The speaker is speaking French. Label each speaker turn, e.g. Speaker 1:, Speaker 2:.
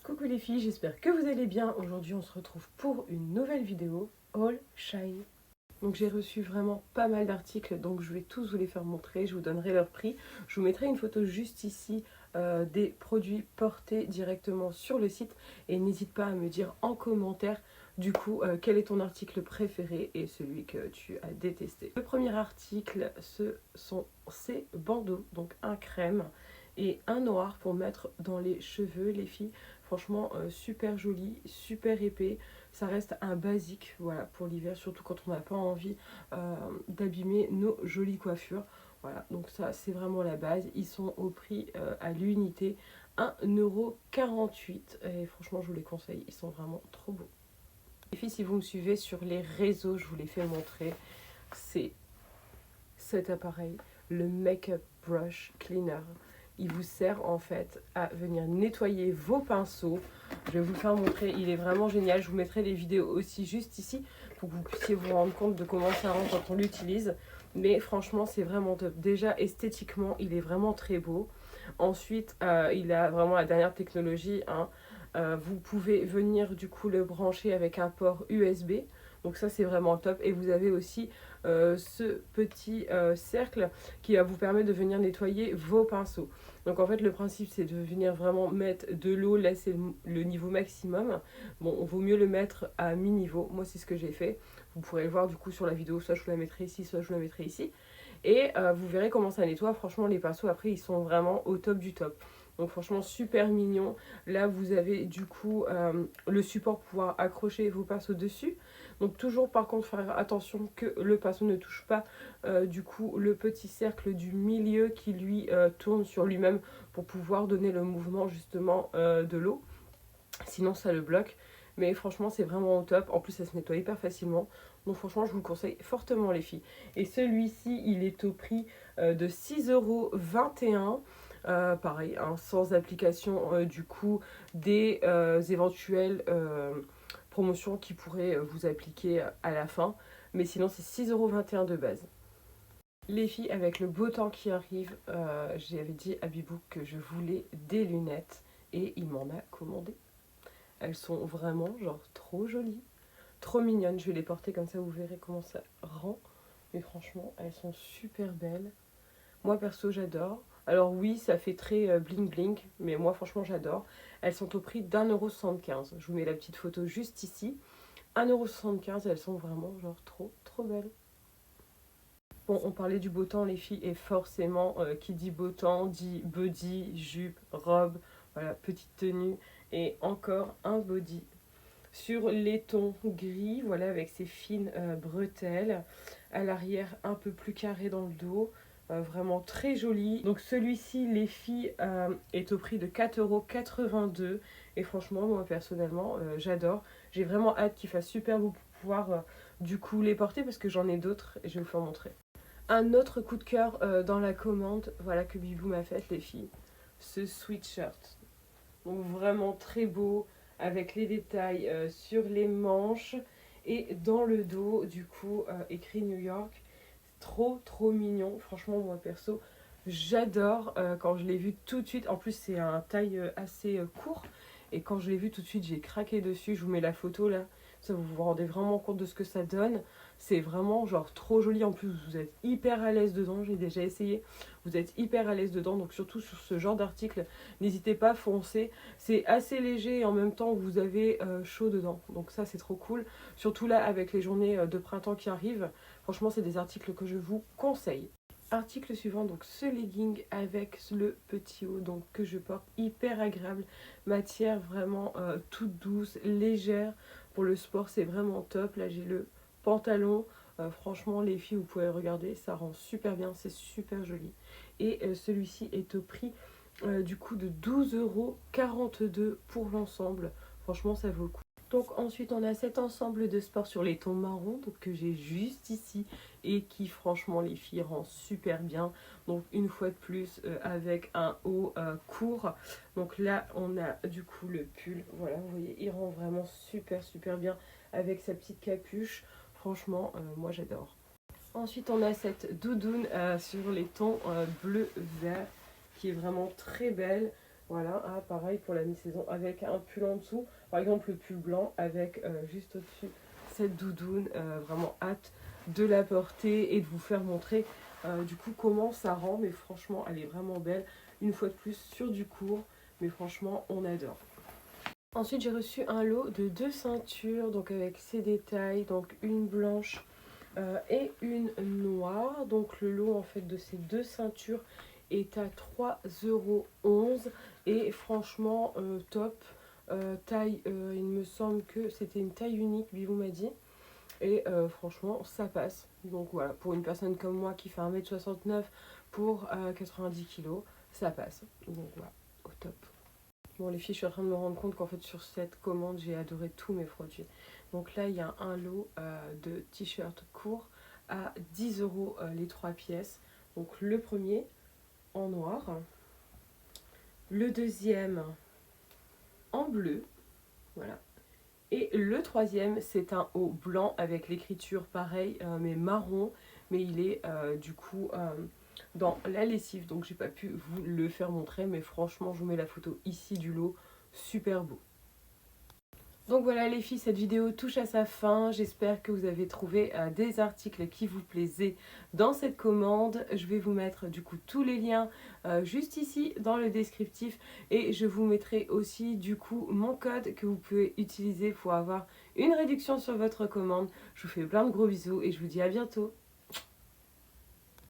Speaker 1: Coucou les filles, j'espère que vous allez bien. Aujourd'hui on se retrouve pour une nouvelle vidéo All Shine. Donc j'ai reçu vraiment pas mal d'articles, donc je vais tous vous les faire montrer, je vous donnerai leur prix. Je vous mettrai une photo juste ici des produits portés directement sur le site. Et n'hésite pas à me dire en commentaire du coup quel est ton article préféré et celui que tu as détesté. Le premier article, ce sont ces bandeaux, donc un crème et un noir pour mettre dans les cheveux les filles. Franchement super joli, super épais. Ça reste un basique voilà, pour l'hiver, surtout quand on n'a pas envie d'abîmer nos jolies coiffures. Voilà, donc ça c'est vraiment la base. Ils sont au prix à l'unité 1,48 € et franchement je vous les conseille, ils sont vraiment trop beaux. Les filles, si vous me suivez sur les réseaux, je vous les fais montrer. C'est cet appareil, le Make-up Brush Cleaner. Il vous sert en fait à venir nettoyer vos pinceaux. Je vais vous le faire montrer, il est vraiment génial. Je vous mettrai les vidéos aussi juste ici pour que vous puissiez vous rendre compte de comment ça rend quand on l'utilise. Mais franchement, c'est vraiment top. Déjà, esthétiquement, il est vraiment très beau. Ensuite, il a vraiment la dernière technologie. Vous pouvez venir du coup le brancher avec un port USB. Donc ça, c'est vraiment top. Et vous avez aussi ce petit cercle qui va vous permettre de venir nettoyer vos pinceaux. Donc en fait le principe c'est de venir vraiment mettre de l'eau, là c'est le niveau maximum. Bon, on vaut mieux le mettre à mi-niveau, moi c'est ce que j'ai fait. Vous pourrez le voir du coup sur la vidéo, soit je vous la mettrai ici, soit je vous la mettrai ici. Et vous verrez comment ça nettoie, franchement les pinceaux après ils sont vraiment au top du top. Donc franchement super mignon. Là vous avez du coup le support pour pouvoir accrocher vos pinceaux dessus. Donc toujours par contre faire attention que le pinceau ne touche pas du coup le petit cercle du milieu qui lui tourne sur lui-même pour pouvoir donner le mouvement justement de l'eau. Sinon ça le bloque. Mais franchement c'est vraiment au top. En plus ça se nettoie hyper facilement. Donc franchement je vous le conseille fortement les filles. Et celui-ci il est au prix de 6,21 €. Pareil, hein, sans application du coup des éventuelles promotions qui pourraient vous appliquer à la fin. Mais sinon c'est 6,21 € de base. Les filles, avec le beau temps qui arrive, j'avais dit à Bibou que je voulais des lunettes et il m'en a commandé. Elles sont vraiment genre trop jolies, trop mignonnes. Je vais les porter comme ça, vous verrez comment ça rend. Mais franchement, elles sont super belles. Moi perso, j'adore. Alors oui, ça fait très bling bling, mais moi franchement, j'adore. Elles sont au prix d'1,75 €. Je vous mets la petite photo juste ici. 1,75 €, elles sont vraiment genre trop belles. Bon, on parlait du beau temps, les filles, et forcément, qui dit beau temps, dit body, jupe, robe, voilà, petite tenue, et encore un body. Sur les tons gris, voilà, avec ces fines bretelles, à l'arrière un peu plus carré dans le dos, vraiment très joli. Donc celui-ci, les filles, est au prix de 4,82 €, et franchement, moi personnellement, j'adore. J'ai vraiment hâte qu'il fasse super beau pour pouvoir du coup les porter, parce que j'en ai d'autres, et je vais vous faire montrer. Un autre coup de cœur dans la commande, voilà que Bibou m'a fait les filles, ce sweatshirt. Donc vraiment très beau, avec les détails sur les manches et dans le dos, du coup, écrit New York. Trop mignon, franchement moi perso, j'adore quand je l'ai vu tout de suite. En plus c'est un taille assez court et quand je l'ai vu tout de suite j'ai craqué dessus. Je vous mets la photo là, ça vous vous rendez vraiment compte de ce que ça donne. C'est vraiment genre trop joli, en plus vous êtes hyper à l'aise dedans, j'ai déjà essayé, vous êtes hyper à l'aise dedans, donc surtout sur ce genre d'article, n'hésitez pas, foncez. C'est assez léger et en même temps vous avez chaud dedans, donc ça c'est trop cool, surtout là avec les journées de printemps qui arrivent. Franchement c'est des articles que je vous conseille. Article suivant, donc ce legging avec le petit haut donc que je porte, hyper agréable, matière vraiment toute douce, légère. Pour le sport c'est vraiment top. Là j'ai le pantalon, franchement les filles vous pouvez regarder, ça rend super bien, c'est super joli. Et celui-ci est au prix du coup de 12,42 € pour l'ensemble. Franchement ça vaut le coup. Donc ensuite on a cet ensemble de sport sur les tons marrons donc, que j'ai juste ici et qui franchement les filles rend super bien. Donc une fois de plus avec un haut court. Donc là on a du coup le pull, voilà vous voyez il rend vraiment super bien avec sa petite capuche. Franchement moi j'adore. Ensuite on a cette doudoune sur les tons bleu vert qui est vraiment très belle. Voilà, ah, pareil pour la mi-saison avec un pull en dessous. Par exemple, le pull blanc avec juste au-dessus cette doudoune. Vraiment hâte de la porter et de vous faire montrer du coup comment ça rend. Mais franchement, elle est vraiment belle. Une fois de plus sur du court. Mais franchement, on adore. Ensuite, j'ai reçu un lot de 2 ceintures, donc avec ces détails, donc une blanche et une noire. Donc le lot en fait de ces 2 ceintures est à 3,11 € et franchement top. Taille, il me semble que c'était une taille unique, Bibou m'a dit. Et franchement, ça passe. Donc voilà, pour une personne comme moi qui fait 1,69 m pour 90 kg, ça passe. Donc voilà, au top. Bon les filles, je suis en train de me rendre compte qu'en fait sur cette commande, j'ai adoré tous mes produits. Donc là, il y a un lot de t-shirts courts à 10 € les 3 pièces. Donc le premier en noir, le deuxième en bleu, voilà. Et le troisième, c'est un haut blanc avec l'écriture pareil, mais marron, mais il est du coup dans la lessive, donc j'ai pas pu vous le faire montrer, mais franchement, je vous mets la photo ici du lot, super beau. Donc voilà les filles, cette vidéo touche à sa fin. J'espère que vous avez trouvé des articles qui vous plaisaient dans cette commande. Je vais vous mettre du coup tous les liens juste ici dans le descriptif. Et je vous mettrai aussi du coup mon code que vous pouvez utiliser pour avoir une réduction sur votre commande. Je vous fais plein de gros bisous et je vous dis à bientôt.